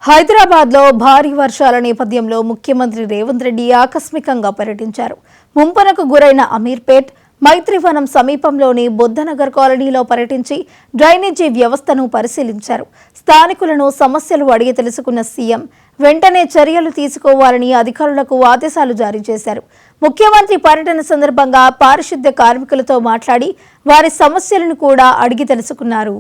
హైదరాబాద్లో భారీ వర్షాల నేపథ్యంలో ముఖ్యమంత్రి రేవంత్ రెడ్డి ఆకస్మికంగా పర్యటించారు. ముంపునకు గురైన అమీర్పేట్, మైత్రివనం సమీపంలోని బుద్ధనగర్ కాలనీలో పర్యటించి డ్రైనేజీ వ్యవస్థను పరిశీలించారు. స్థానికులను సమస్యలు అడిగి తెలుసుకున్న సీఎం వెంటనే చర్యలు తీసుకోవాలని అధికారులకు ఆదేశాలు జారీ చేశారు. ముఖ్యమంత్రి పర్యటన సందర్భంగా పారిశుద్ధ్య కార్మికులతో మాట్లాడి వారి సమస్యలను కూడా అడిగి తెలుసుకున్నారు.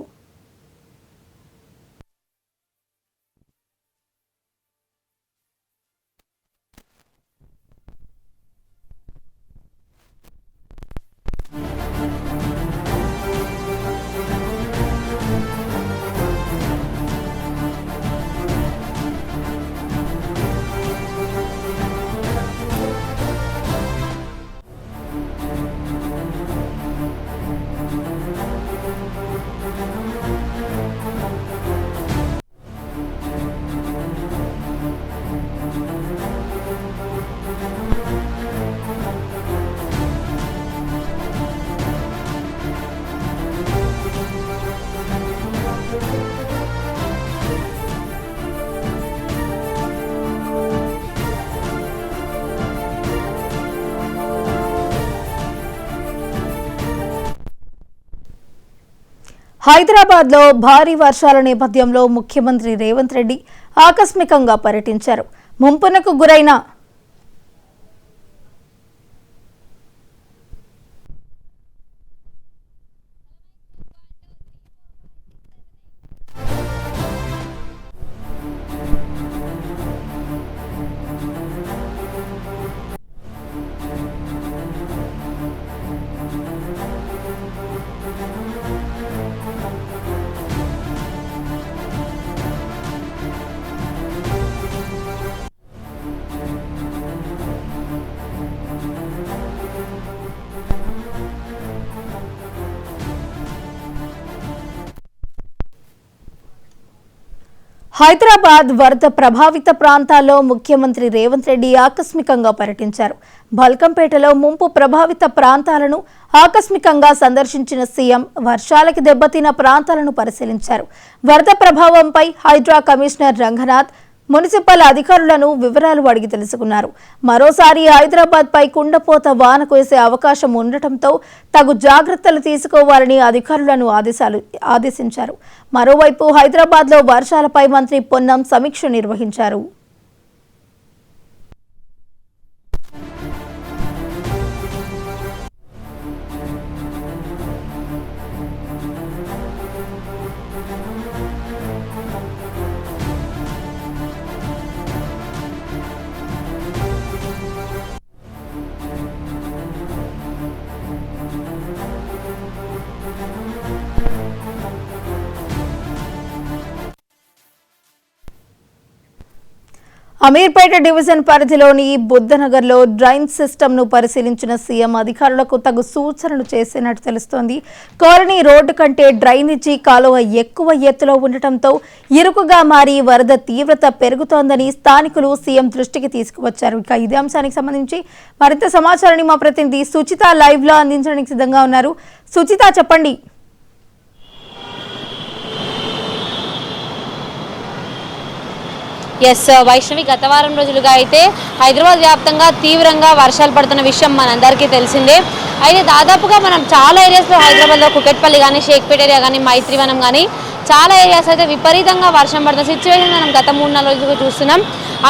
హైదరాబాద్లో భారీ వర్షాల నేపథ్యంలో ముఖ్యమంత్రి రేవంత్ రెడ్డి ఆకస్మికంగా పర్యటించారు. ముంపునకు గురైన హైదరాబాద్ వరద ప్రభావిత ప్రాంతాల్లో ముఖ్యమంత్రి రేవంత్ రెడ్డి ఆకస్మికంగా పర్యటించారు. బల్కంపేటలో ముంపు ప్రభావిత ప్రాంతాలను ఆకస్మికంగా సందర్శించిన సీఎం వర్షాలకి దెబ్బతిన్న ప్రాంతాలను పరిశీలించారు. వరద ప్రభావంపై హైడ్రా కమిషనర్ రంగనాథ్, మున్సిపల్ అధికారులను వివరాలు అడిగి తెలుసుకున్నారు. మరోసారి హైదరాబాద్పై కుండపోత వాన కురిసే అవకాశం ఉండటంతో తగు జాగ్రత్తలు తీసుకోవాలని అధికారులను ఆదేశించారు. మరోవైపు హైదరాబాద్లో వర్షాలపై మంత్రి పొన్నం సమీక్ష నిర్వహించారు. అమీర్పేట డివిజన్ పరిధిలోని బుద్ధనగర్లో డ్రైన్ సిస్టమ్ను పరిశీలించిన సీఎం అధికారులకు తగు సూచనలు చేసినట్టు తెలుస్తోంది. కాలనీ రోడ్డు కంటే డ్రైనేజీ కాలువ ఎక్కువ ఎత్తులో ఉండటంతో ఇరుకుగా మారి వరద తీవ్రత పెరుగుతోందని స్థానికులు సీఎం దృష్టికి తీసుకువచ్చారు. ఇక ఇదే అంశానికి సంబంధించి మరింత సమాచారాన్ని మా ప్రతినిధి సుచిత లైవ్ లో అందించడానికి సిద్ధంగా ఉన్నారు. సుచిత, చెప్పండి. వైష్ణవి, గత వారం రోజులుగా అయితే హైదరాబాద్ వ్యాప్తంగా తీవ్రంగా వర్షాలు పడుతున్న విషయం మనందరికీ తెలిసిందే. అయితే దాదాపుగా మనం చాలా ఏరియాస్లో హైదరాబాద్లో కుకట్పల్లి కానీ, షేక్పేట ఏరియా కానీ, మైత్రివనం కానీ చాలా ఏరియాస్ అయితే విపరీతంగా వర్షం పడుతున్న సిచ్యువేషన్ మనం గత 3-4 రోజులుగా చూస్తున్నాం.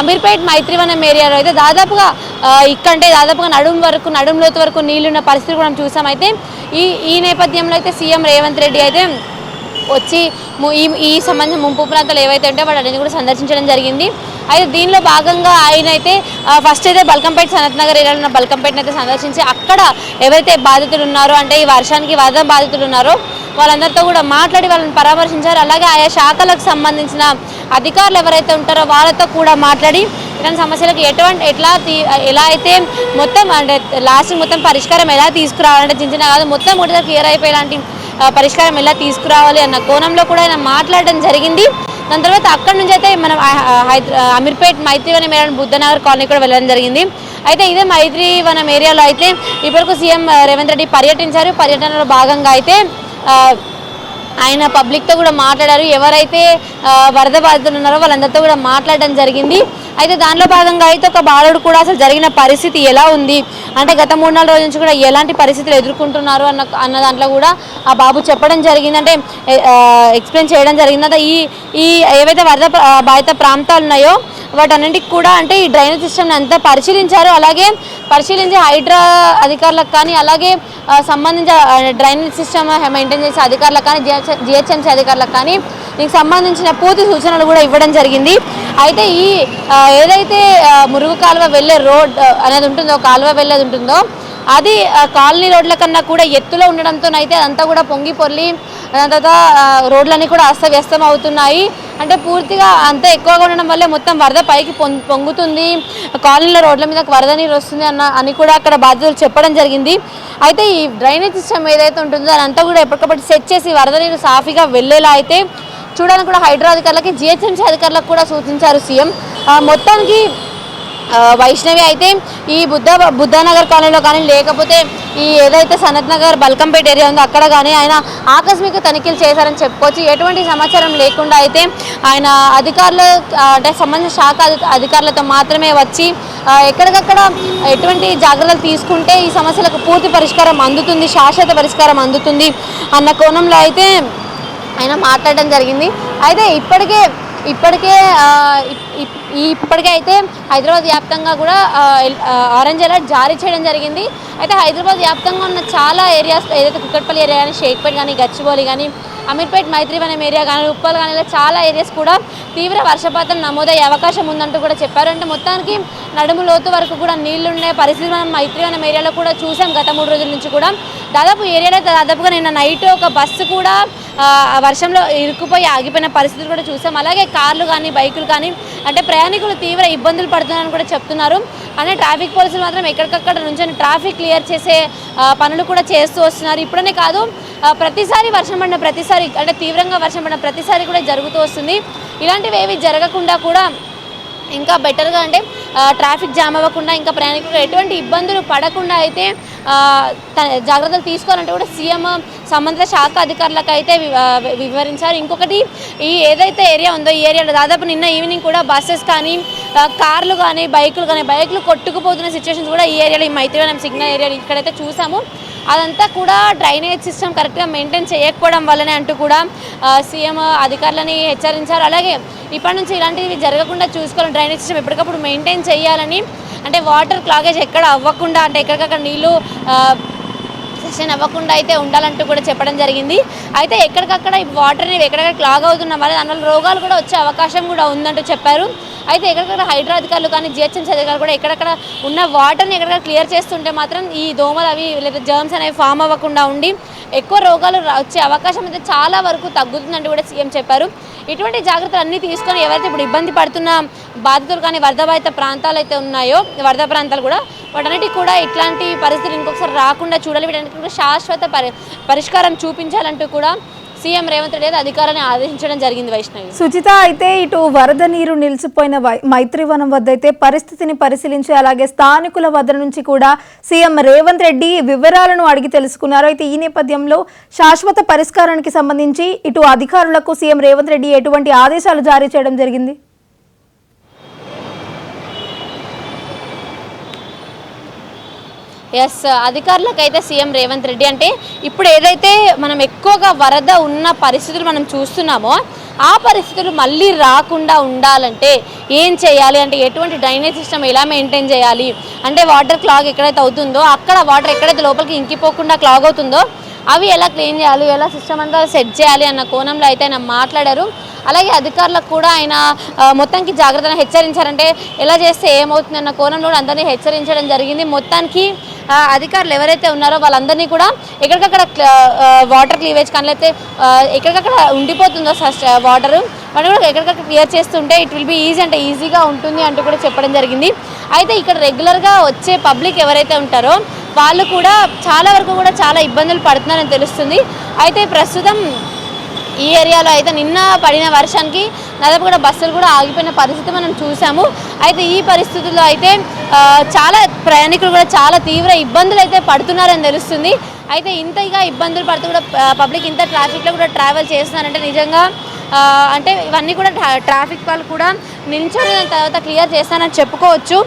అమీర్పేట్, మైత్రివనం ఏరియాలో అయితే దాదాపుగా దాదాపుగా నడుం లోతు వరకు నీళ్లున్న పరిస్థితి కూడా మనం చూసాం. అయితే ఈ నేపథ్యంలో అయితే సీఎం రేవంత్ రెడ్డి అయితే వచ్చి ఈ సంబంధించిన ముంపు ప్రాంతాలు ఏవైతే ఉంటే వాటిని కూడా సందర్శించడం జరిగింది. అయితే దీనిలో భాగంగా ఆయన అయితే ఫస్ట్ అయితే బల్కంపేట, సనత్ నగర్ ఏరియాలో ఉన్న బల్కంపేటను అయితే సందర్శించి అక్కడ ఎవరైతే బాధితులు ఉన్నారో, అంటే ఈ వర్షానికి వరద బాధితులు ఉన్నారో వాళ్ళందరితో కూడా మాట్లాడి వాళ్ళని పరామర్శించారు. అలాగే ఆయా శాఖలకు సంబంధించిన అధికారులు ఎవరైతే ఉంటారో వాళ్ళతో కూడా మాట్లాడి ఇలాంటి సమస్యలకు ఎలా అయితే మొత్తం అంటే లాస్ట్ మొత్తం పరిష్కారం ఎలా తీసుకురావాలంటే చిన్న కాదు, మొత్తం ఒకటిసారి క్లియర్ అయిపోయేలాంటి పరిష్కారం ఎలా తీసుకురావాలి అన్న కోణంలో కూడా ఆయన మాట్లాడడం జరిగింది. దాని తర్వాత అక్కడి నుంచి అయితే మనం అమీర్పేట్, మైత్రివనం ఏరియా, బుద్ధనగర్ కాలనీ కూడా వెళ్ళడం జరిగింది. అయితే ఇదే మైత్రివనం ఏరియాలో అయితే ఇప్పటివరకు సీఎం రేవంత్ రెడ్డి పర్యటించారు. పర్యటనలో భాగంగా అయితే ఆయన పబ్లిక్తో కూడా మాట్లాడారు. ఎవరైతే వరద బాధితులు ఉన్నారో వాళ్ళందరితో కూడా మాట్లాడడం జరిగింది. అయితే దానిలో భాగంగా అయితే ఒక బాలుడు కూడా అసలు జరిగిన పరిస్థితి ఎలా ఉంది అంటే గత 3-4 రోజుల నుంచి కూడా ఎలాంటి పరిస్థితులు ఎదుర్కొంటున్నారు అన్న దాంట్లో కూడా ఆ బాబు చెప్పడం జరిగింది. అంటే ఎక్స్ప్లెయిన్ చేయడం జరిగింది. అంటే ఈ ఏవైతే వరద బాధిత ప్రాంతాలు ఉన్నాయో వాటన్నింటికి కూడా అంటే ఈ డ్రైనేజ్ సిస్టమ్ని అంతా పరిశీలించారు. అలాగే పరిశీలించి హైడ్రా అధికారులకు కానీ అలాగే సంబంధించిన డ్రైనేజ్ సిస్టమ్ మెయింటైన్ చేసే అధికారులకు కానీ జిహెచ్ఎంసీ అధికారులకు కానీ దీనికి సంబంధించిన పూర్తి సూచనలు కూడా ఇవ్వడం జరిగింది. అయితే ఈ ఏదైతే మురుగు కాలువ వెళ్ళే రోడ్ అనేది ఉంటుందో కాలువ వెళ్ళేది ఉంటుందో అది కాలనీ రోడ్ల కన్నా కూడా ఎత్తులో ఉండడంతోనైతే అదంతా కూడా పొంగి పొర్లి దాని తర్వాత రోడ్లన్నీ కూడా అస్తవ్యస్తం అవుతున్నాయి. అంటే పూర్తిగా అంత ఎక్కువగా ఉండడం వల్లే మొత్తం వరద పైకి పొంగుతుంది, కాలనీలో రోడ్ల మీద వరద నీరు వస్తుంది అని కూడా అక్కడ బాధితులు చెప్పడం జరిగింది. అయితే ఈ డ్రైనేజ్ సిస్టమ్ ఏదైతే ఉంటుందో అదంతా కూడా ఎప్పటికప్పుడు సెట్ చేసి వరద నీరు సాఫీగా వెళ్ళేలా అయితే చూడాలని కూడా హైడ్రా అధికారులకి జిహెచ్ఎంసీ అధికారులకు కూడా సూచించారు సీఎం. మొత్తానికి వైష్ణవి అయితే ఈ బుద్ధానగర్ కాలనీలో కానీ లేకపోతే ఈ ఏదైతే సనత్ నగర్ బల్కంపేట ఏరియా ఉందో అక్కడ కానీ ఆయన ఆకస్మిక తనిఖీలు చేశారని చెప్పుకోవచ్చు. ఎటువంటి సమాచారం లేకుండా అయితే ఆయన అధికారులు అంటే సంబంధించిన శాఖ అధికారులతో మాత్రమే వచ్చి ఎక్కడికక్కడ ఎటువంటి జాగ్రత్తలు తీసుకుంటే ఈ సమస్యలకు పూర్తి పరిష్కారం అందుతుంది, శాశ్వత పరిష్కారం అందుతుంది అన్న కోణంలో అయితే ఆయన మాట్లాడడం జరిగింది. అయితే ఇప్పటికే అయితే హైదరాబాద్ వ్యాప్తంగా కూడా ఆరెంజ్ అలర్ట్ జారీ చేయడం జరిగింది. అయితే హైదరాబాద్ వ్యాప్తంగా ఉన్న చాలా ఏరియాస్ ఏదైతే కుక్కట్పల్లి ఏరియా కానీ, షేక్పేట్ కానీ, గచ్చిబౌలి కానీ, అమీర్పేట్ మైత్రివనం ఏరియా కానీ, ఉప్పల్ కానీ ఇలా చాలా ఏరియాస్ కూడా తీవ్ర వర్షపాతం నమోదయ్యే అవకాశం ఉందంటూ కూడా చెప్పారు. అంటే మొత్తానికి నడుము లోతు వరకు కూడా నీళ్లుండే పరిస్థితి మనం మైత్రివనం ఏరియాలో కూడా చూసాం. గత 3 రోజుల నుంచి కూడా దాదాపుగా నిన్న నైట్ ఒక బస్సు కూడా వర్షంలో ఇరుక్కుపోయి ఆగిపోయిన పరిస్థితులు కూడా చూసాం. అలాగే కార్లు కానీ బైకులు కానీ అంటే ప్రయాణికులు తీవ్ర ఇబ్బందులు పడుతున్నారని కూడా చెప్తున్నారు. అంటే ట్రాఫిక్ పోలీసులు మాత్రం ఎక్కడికక్కడ నుంచి ట్రాఫిక్ క్లియర్ చేసే పనులు కూడా చేస్తూ వస్తున్నారు. ఇప్పుడనే కాదు ప్రతిసారి వర్షం పడిన ప్రతిసారి అంటే తీవ్రంగా వర్షం పడిన ప్రతిసారి కూడా జరుగుతూ వస్తుంది. ఇలాంటివి ఏవి జరగకుండా కూడా ఇంకా బెటర్గా అంటే ట్రాఫిక్ జామ్ అవ్వకుండా ఇంకా ప్రయాణికులు ఎటువంటి ఇబ్బందులు పడకుండా అయితే జాగ్రత్తలు తీసుకోవాలంటే కూడా సీఎం సంబంధిత శాఖ అధికారులకు అయితే వివరించారు. ఇంకొకటి ఈ ఏదైతే ఏరియా ఉందో ఈ ఏరియాలో దాదాపు నిన్న ఈవినింగ్ కూడా బస్సెస్ కానీ కార్లు కానీ బైకులు కొట్టుకుపోతున్న సిచ్యువేషన్స్ కూడా ఈ ఏరియాలో ఈ మైత్రివనం సిగ్నల్ ఏరియా ఇక్కడైతే చూసాము. అదంతా కూడా డ్రైనేజ్ సిస్టమ్ కరెక్ట్గా మెయింటైన్ చేయకపోవడం వల్లనే అంటూ కూడా సీఎం అధికారులని హెచ్చరించారు. అలాగే ఇప్పటి నుంచి ఇలాంటివి జరగకుండా చూసుకోవాలి, డ్రైనేజ్ సిస్టమ్ ఎప్పటికప్పుడు మెయింటైన్ చేయాలని, అంటే వాటర్ క్లాగేజ్ ఎక్కడ అవ్వకుండా అంటే ఎక్కడికక్కడ నీళ్ళు సెషన్ అవ్వకుండా అయితే ఉండాలంటూ కూడా చెప్పడం జరిగింది. అయితే ఎక్కడికక్కడ వాటర్ అనేవి ఎక్కడెక్కడ క్లాగ్ అవుతున్న వల్ల దానివల్ల రోగాలు కూడా వచ్చే అవకాశం కూడా ఉందంటూ చెప్పారు. అయితే ఎక్కడికక్కడ హైడ్రా అధికారులు కానీ జిహెచ్ఎంసీ అధికారులు కూడా ఎక్కడెక్కడ ఉన్న వాటర్ని ఎక్కడెక్కడ క్లియర్ చేస్తుంటే మాత్రం ఈ దోమలు అవి లేదా జర్మ్స్ అనేవి ఫామ్ అవ్వకుండా ఉండి ఎక్కువ రోగాలు వచ్చే అవకాశం అయితే చాలా వరకు తగ్గుతుందంటూ కూడా సీఎం చెప్పారు. ఇటువంటి జాగ్రత్తలు అన్నీ తీసుకొని ఎవరైతే ఇప్పుడు ఇబ్బంది పడుతున్న బాధితులు కానీ వరద బాధిత ప్రాంతాలు అయితే ఉన్నాయో వరద ప్రాంతాలు కూడా వాటన్నిటికి కూడా ఇట్లాంటి పరిస్థితులు ఇంకొకసారి రాకుండా చూడాలి, వీటన్నిటికీ కూడా శాశ్వత పరిష్కారం చూపించాలంటూ కూడా సీఎం రేవంత్ రెడ్డి అధికారాన్ని ఆదేశించడం జరిగింది. వైష్ణవి సుచిత, అయితే ఇటు వరద నీరు నిలిచిపోయిన మైత్రివనం వద్ద అయితే పరిస్థితిని పరిశీలించి అలాగే స్థానికుల వద్ద నుంచి కూడా సీఎం రేవంత్ రెడ్డి వివరాలను అడిగి తెలుసుకున్నారు. అయితే ఈ నేపథ్యంలో శాశ్వత పరిష్కారానికి సంబంధించి ఇటు అధికారులకు సీఎం రేవంత్ రెడ్డి ఎటువంటి ఆదేశాలు జారీ చేయడం జరిగింది? అధికారులకైతే సీఎం రేవంత్ రెడ్డి అంటే ఇప్పుడు ఏదైతే మనం ఎక్కువగా వరద ఉన్న పరిస్థితులు మనం చూస్తున్నామో ఆ పరిస్థితులు మళ్ళీ రాకుండా ఉండాలంటే ఏం చేయాలి అంటే ఎటువంటి డ్రైనేజ్ సిస్టమ్ ఎలా మెయింటైన్ చేయాలి అంటే వాటర్ క్లాగ్ ఎక్కడైతే అవుతుందో అక్కడ వాటర్ ఎక్కడైతే లోపలికి ఇంకిపోకుండా క్లాగ్ అవుతుందో అవి ఎలా క్లీన్ చేయాలి, ఎలా సిస్టమ్ అంతా సెట్ చేయాలి అన్న కోణంలో అయితే ఆయన మాట్లాడారు. అలాగే అధికారులకు కూడా ఆయన మొత్తానికి జాగ్రత్తగా హెచ్చరించారంటే ఎలా చేస్తే ఏమవుతుందన్న కోణంలో అందరినీ హెచ్చరించడం జరిగింది. మొత్తానికి అధికారులు ఎవరైతే ఉన్నారో వాళ్ళందరినీ కూడా ఎక్కడికక్కడ వాటర్ క్లీవేజ్ కానీ లేకపోతే ఎక్కడికక్కడ ఉండిపోతుందో వాటర్ వాటిని కూడా ఎక్కడికక్కడ క్లియర్ చేస్తుంటే ఇట్ విల్ బీ ఈజీ అంటే ఈజీగా ఉంటుంది అంటూ కూడా చెప్పడం జరిగింది. అయితే ఇక్కడ రెగ్యులర్గా వచ్చే పబ్లిక్ ఎవరైతే ఉంటారో వాళ్ళు కూడా చాలా వరకు కూడా చాలా ఇబ్బందులు పడుతున్నారని తెలుస్తుంది. అయితే ప్రస్తుతం ఈ ఏరియాలో అయితే నిన్న పడిన వర్షానికి దాదాపు కూడా బస్సులు కూడా ఆగిపోయిన పరిస్థితి మనం చూసాము. అయితే ఈ పరిస్థితుల్లో అయితే చాలా ప్రయాణికులు కూడా చాలా తీవ్ర ఇబ్బందులు అయితే పడుతున్నారని తెలుస్తుంది. అయితే ఇంతగా ఇబ్బందులు పడుతూ కూడా పబ్లిక్ ఇంత ట్రాఫిక్లో కూడా ట్రావెల్ చేస్తున్నారంటే నిజంగా అంటే ఇవన్నీ కూడా ట్రాఫిక్ వాళ్ళు కూడా నిల్చొని దాని తర్వాత క్లియర్ చేస్తానని చెప్పుకోవచ్చు.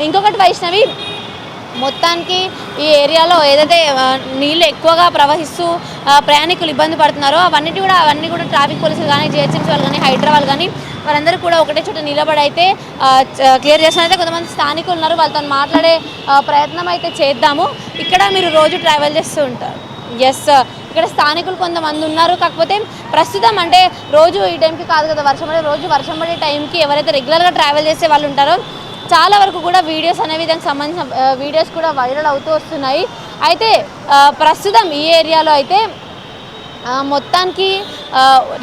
ఇంకొకటి వైష్ణవి, మొత్తానికి ఈ ఏరియాలో ఏదైతే నీళ్ళు ఎక్కువగా ప్రవహిస్తూ ప్రయాణికులు ఇబ్బంది పడుతున్నారో అవన్నీ కూడా ట్రాఫిక్ పోలీసులు కానీ, జిహెచ్ఎంసీ వాళ్ళు కానీ, హైదరాబాద్ కానీ వారందరూ కూడా ఒకటే చోట నిలబడి అయితే క్లియర్ చేస్తున్నైతే కొంతమంది స్థానికులు ఉన్నారు. వాళ్ళతో మాట్లాడే ప్రయత్నం అయితే చేద్దాము. ఇక్కడ మీరు రోజు ట్రావెల్ చేస్తూ ఉంటారు. ఎస్, ఇక్కడ స్థానికులు కొంతమంది ఉన్నారు. కాకపోతే ప్రస్తుతం అంటే రోజు ఈ టైంకి కాదు కదా రోజు వర్షం పడే టైంకి ఎవరైతే రెగ్యులర్గా ట్రావెల్ చేసే వాళ్ళు ఉంటారో చాలా వరకు కూడా వీడియోస్ అనేవి దానికి సంబంధించిన వీడియోస్ కూడా వైరల్ అవుతూ వస్తున్నాయి. అయితే ప్రస్తుతం ఈ ఏరియాలో అయితే మొత్తానికి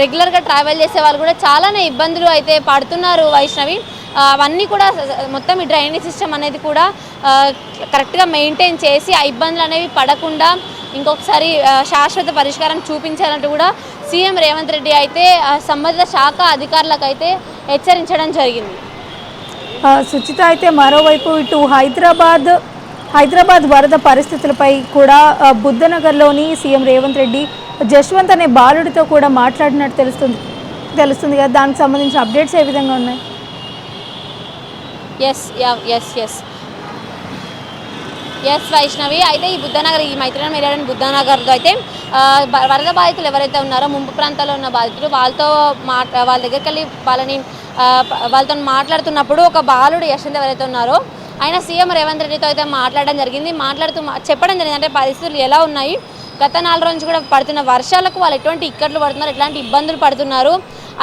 రెగ్యులర్గా ట్రావెల్ చేసే వాళ్ళు కూడా చాలానే ఇబ్బందులు అయితే పడుతున్నారు వైష్ణవి. అవన్నీ కూడా మొత్తం ఈ డ్రైనేజ్ సిస్టమ్ అనేది కూడా కరెక్ట్గా మెయింటైన్ చేసి ఆ ఇబ్బందులు అనేవి పడకుండా ఇంకొకసారి శాశ్వత పరిష్కారం చూపించాలంటూ కూడా సీఎం రేవంత్ రెడ్డి అయితే సంబంధిత శాఖ అధికారులకు అయితే హెచ్చరించడం జరిగింది. సుచిత, అయితే మరోవైపు ఇటు హైదరాబాద్ వరద పరిస్థితులపై కూడా బుద్ధనగర్లోని సీఎం రేవంత్ రెడ్డి జశ్వంత్ అనే బాలుడితో కూడా మాట్లాడినట్టు తెలుస్తుంది కదా, దానికి సంబంధించిన అప్డేట్స్ ఏ విధంగా ఉన్నాయి? ఎస్ వైష్ణవి, అయితే ఈ బుద్ధనగర్, ఈ మైత్రివనం ఏరియాలోని బుద్ధనగర్లో అయితే వరద బాధితులు ఎవరైతే ఉన్నారో ముంపు ప్రాంతాల్లో ఉన్న బాధితులు వాళ్ళ దగ్గరికి వెళ్ళి వాళ్ళతో మాట్లాడుతున్నప్పుడు ఒక బాలుడు యశ్వంత్ ఎవరైతే ఉన్నారో ఆయన సీఎం రేవంత్ రెడ్డితో అయితే మాట్లాడడం జరిగింది. చెప్పడం జరిగింది అంటే పరిస్థితులు ఎలా ఉన్నాయి, గత 4 రోజులు కూడా పడుతున్న వర్షాలకు వాళ్ళు ఎటువంటి ఇక్కట్లు పడుతున్నారు, ఎట్లాంటి ఇబ్బందులు పడుతున్నారు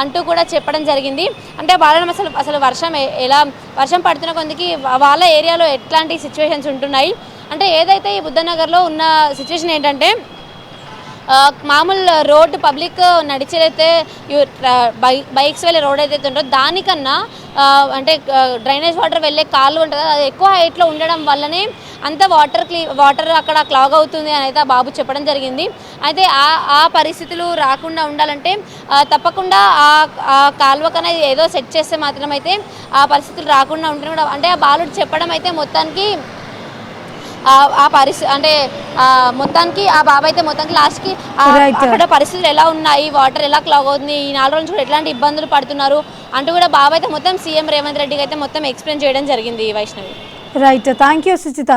అంటూ కూడా చెప్పడం జరిగింది. అంటే వాళ్ళని అసలు వర్షం పడుతున్న కొందికి వాళ్ళ ఏరియాలో ఎట్లాంటి సిచ్యువేషన్స్ ఉంటున్నాయి అంటే ఏదైతే ఈ బుద్ధనగర్లో ఉన్న సిచ్యువేషన్ ఏంటంటే మామూలు రోడ్డు పబ్లిక్ నడిచేదైతే బైక్స్ వెళ్ళే రోడ్ ఏదైతే ఉంటుందో దానికన్నా అంటే డ్రైనేజ్ వాటర్ వెళ్ళే కాళ్ళు ఉంటుంది అది ఎక్కువ హైట్లో ఉండడం వల్లనే అంత వాటర్ అక్కడ క్లాగ్ అవుతుంది అని అయితే ఆ బాబు చెప్పడం జరిగింది. అయితే ఆ పరిస్థితులు రాకుండా ఉండాలంటే తప్పకుండా ఆ కాలువకనే ఏదో సెట్ చేస్తే మాత్రమైతే ఆ పరిస్థితులు రాకుండా ఉంటే కూడా అంటే ఆ బాలుడు చెప్పడం అయితే మొత్తానికి అంటే మొత్తానికి ఆ బాబు అయితే మొత్తానికి లాస్ట్కి అక్కడ పరిస్థితులు ఎలా ఉన్నాయి, వాటర్ ఎలా క్లాగ్ అవుతుంది, ఈ 4 రోజులు కూడా ఎట్లాంటి ఇబ్బందులు పడుతున్నారు అంటూ కూడా బాబు అయితే మొత్తం సీఎం రేవంత్ రెడ్డికి అయితే మొత్తం ఎక్స్ప్లెయిన్ చేయడం జరిగింది. Vaishnavi, right, thank you Suchitha.